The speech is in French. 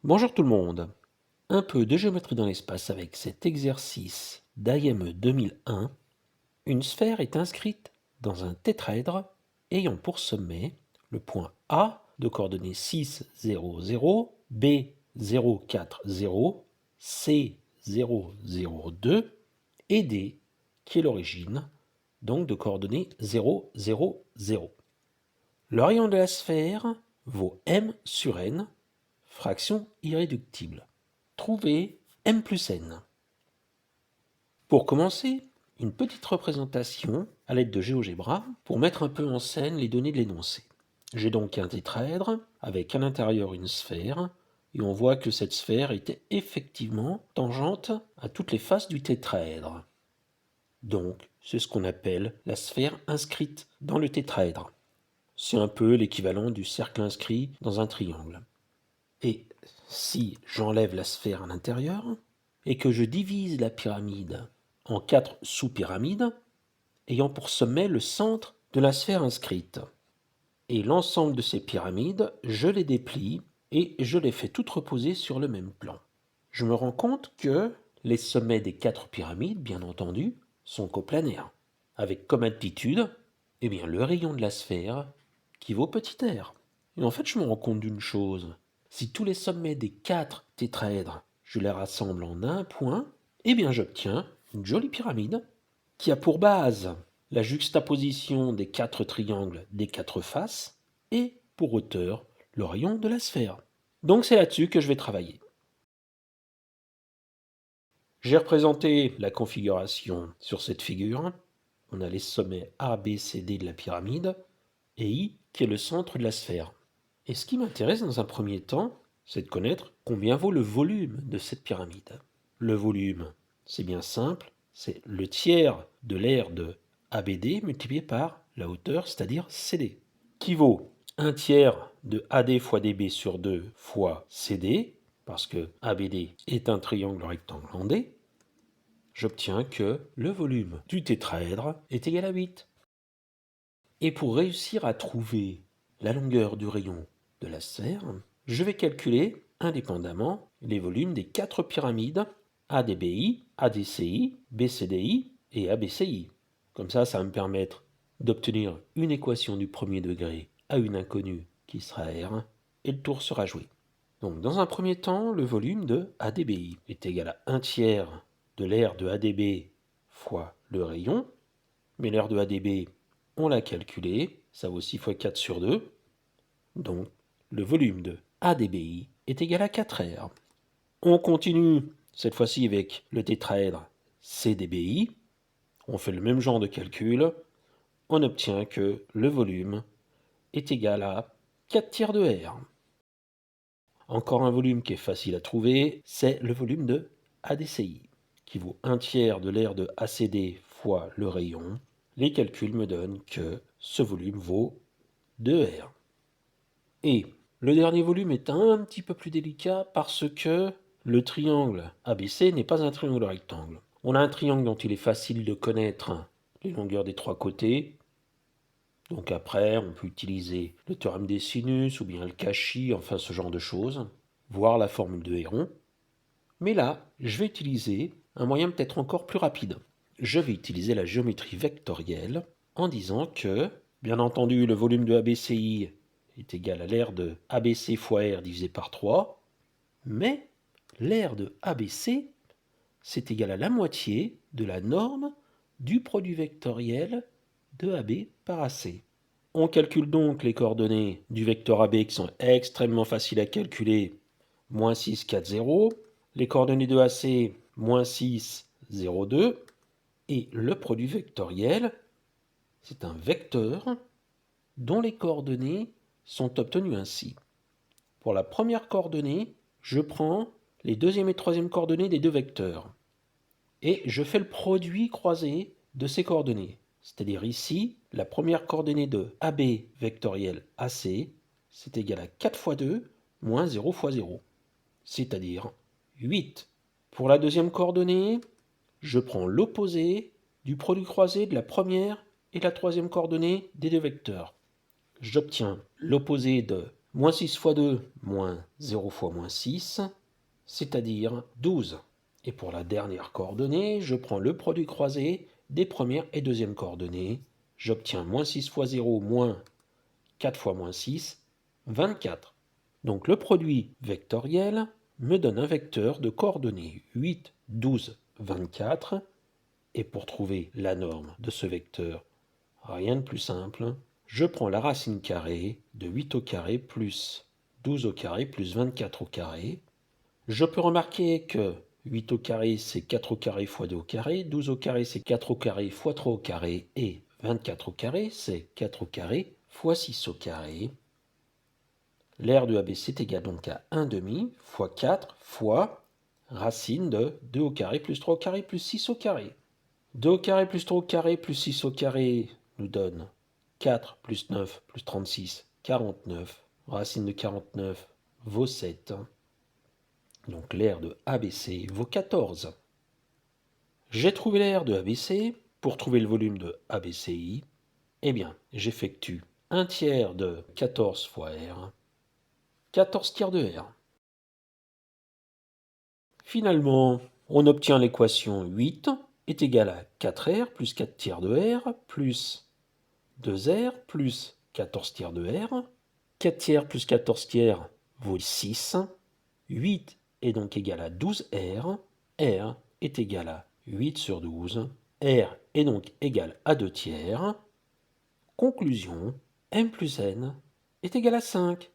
Bonjour tout le monde. Un peu de géométrie dans l'espace avec cet exercice d'AME 2001. Une sphère est inscrite dans un tétraèdre ayant pour sommet le point A de coordonnées 6, 0, 0, B 0, 4, 0, C 0, 0, 2 et D qui est l'origine, donc de coordonnées 0, 0, 0. Le rayon de la sphère vaut m sur n, fraction irréductible. Trouvez m plus n. Pour commencer, une petite représentation à l'aide de GeoGebra pour mettre un peu en scène les données de l'énoncé. J'ai donc un tétraèdre avec à l'intérieur une sphère et on voit que cette sphère était effectivement tangente à toutes les faces du tétraèdre. Donc, c'est ce qu'on appelle la sphère inscrite dans le tétraèdre. C'est un peu l'équivalent du cercle inscrit dans un triangle. Et si j'enlève la sphère à l'intérieur et que je divise la pyramide en 4 sous-pyramides ayant pour sommet le centre de la sphère inscrite, et l'ensemble de ces pyramides, je les déplie et je les fais toutes reposer sur le même plan. Je me rends compte que les sommets des 4 pyramides, bien entendu, sont coplanaires, avec comme altitude le rayon de la sphère qui vaut petit r. Et en fait, je me rends compte d'une chose. Si tous les sommets des 4 tétraèdres, je les rassemble en un point, j'obtiens une jolie pyramide qui a pour base la juxtaposition des 4 triangles des 4 faces et pour hauteur le rayon de la sphère. Donc c'est là-dessus que je vais travailler. J'ai représenté la configuration sur cette figure. On a les sommets A, B, C, D de la pyramide et I qui est le centre de la sphère. Et ce qui m'intéresse dans un premier temps, c'est de connaître combien vaut le volume de cette pyramide. Le volume, c'est bien simple, c'est le tiers de l'aire de ABD multiplié par la hauteur, c'est-à-dire CD, qui vaut un tiers de AD fois DB sur 2 fois CD, parce que ABD est un triangle rectangle en D. J'obtiens que le volume du tétraèdre est égal à 8. Et pour réussir à trouver la longueur du rayon de la sphère, je vais calculer indépendamment les volumes des 4 pyramides ADBI, ADCI, BCDI et ABCI. Comme ça va me permettre d'obtenir une équation du premier degré à une inconnue qui sera R, et le tour sera joué. Donc dans un premier temps, le volume de ADBI est égal à 1 tiers de l'aire de ADB fois le rayon, mais l'aire de ADB, on l'a calculé, ça vaut 6 fois 4 sur 2, donc le volume de ADBI est égal à 4R. On continue cette fois-ci avec le tétraèdre CDBI, on fait le même genre de calcul, on obtient que le volume est égal à 4 tiers de R. Encore un volume qui est facile à trouver, c'est le volume de ADCI, qui vaut 1 tiers de l'aire de ACD fois le rayon. Les calculs me donnent que ce volume vaut 2R. Et le dernier volume est un petit peu plus délicat parce que le triangle ABC n'est pas un triangle rectangle. On a un triangle dont il est facile de connaître les longueurs des 3 côtés. Donc après, on peut utiliser le théorème des sinus ou bien le cachis, enfin ce genre de choses, voir la formule de Héron. Mais là, je vais utiliser un moyen peut-être encore plus rapide. Je vais utiliser la géométrie vectorielle en disant que, bien entendu, le volume de ABCI est égal à l'aire de ABC fois R divisé par 3, mais l'aire de ABC, c'est égal à la moitié de la norme du produit vectoriel de AB par AC. On calcule donc les coordonnées du vecteur AB qui sont extrêmement faciles à calculer, moins 6, 4, 0, les coordonnées de AC, moins 6, 0, 2, et le produit vectoriel, c'est un vecteur dont les coordonnées sont obtenues ainsi. Pour la première coordonnée, je prends les deuxième et troisième coordonnées des deux vecteurs, et je fais le produit croisé de ces coordonnées. C'est-à-dire ici, la première coordonnée de AB vectoriel AC, c'est égal à 4 fois 2 moins 0 fois 0, c'est-à-dire 8. Pour la deuxième coordonnée, je prends l'opposé du produit croisé de la première et la troisième coordonnée des deux vecteurs. J'obtiens l'opposé de Moins 6 fois 2, moins 0 fois moins 6, c'est-à-dire 12. Et pour la dernière coordonnée, je prends le produit croisé des premières et deuxièmes coordonnées. J'obtiens moins 6 fois 0, moins 4 fois moins 6, 24. Donc le produit vectoriel me donne un vecteur de coordonnées 8, 12, 24. Et pour trouver la norme de ce vecteur, rien de plus simple, je prends la racine carrée de 8 au carré plus 12 au carré plus 24 au carré. Je peux remarquer que 8 au carré c'est 4 au carré fois 2 au carré, 12 au carré c'est 4 au carré fois 3 au carré et 24 au carré c'est 4 au carré fois 6 au carré. L'aire de ABC est égal donc à 1 demi fois 4 fois racine de 2 au carré plus 3 au carré plus 6 au carré. 2 au carré plus 3 au carré plus 6 au carré nous donne 4 plus 9 plus 36, 49. Racine de 49 vaut 7. Donc l'aire de ABC vaut 14. J'ai trouvé l'aire de ABC. Pour trouver le volume de ABCI, eh bien, j'effectue 1 tiers de 14 fois R, 14 tiers de R. Finalement, on obtient l'équation 8 est égale à 4R plus 4 tiers de R plus 2R plus 14 tiers de R. 4 tiers plus 14 tiers vaut 6. 8 est donc égal à 12R. R est égal à 8 sur 12. R est donc égal à 2 tiers. Conclusion, m plus n est égal à 5.